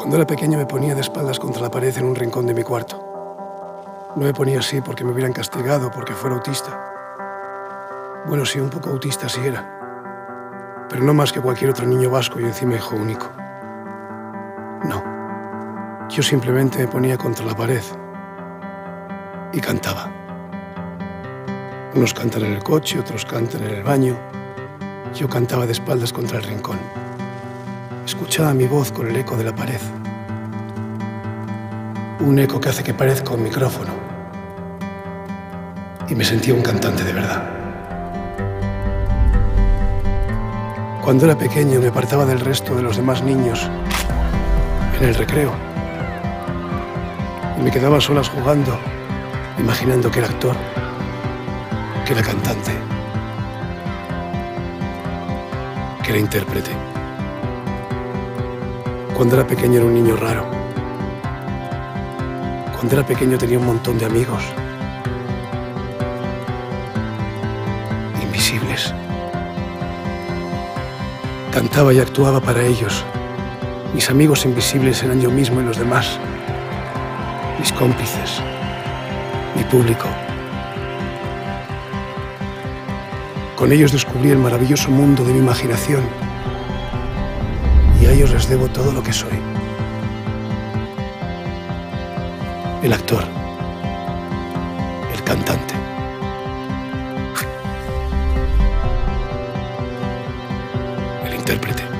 Cuando era pequeño me ponía de espaldas contra la pared en un rincón de mi cuarto. No me ponía así porque me hubieran castigado, porque fuera autista. Bueno, sí, un poco autista sí era, pero no más que cualquier otro niño vasco y encima hijo único. No, yo simplemente me ponía contra la pared y cantaba. Unos cantan en el coche, otros cantan en el baño. Yo cantaba de espaldas contra el rincón. Escuchaba mi voz con el eco de la pared. Un eco que hace que parezca un micrófono. Y me sentía un cantante de verdad. Cuando era pequeño me apartaba del resto de los demás niños en el recreo. Y me quedaba a solas jugando, imaginando que era actor, que era cantante, que era intérprete. Cuando era pequeño era un niño raro. Cuando era pequeño tenía un montón de amigos. Invisibles. Cantaba y actuaba para ellos. Mis amigos invisibles eran yo mismo y los demás. Mis cómplices. Mi público. Con ellos descubrí el maravilloso mundo de mi imaginación. Y a ellos les debo todo lo que soy. El actor. El cantante. El intérprete.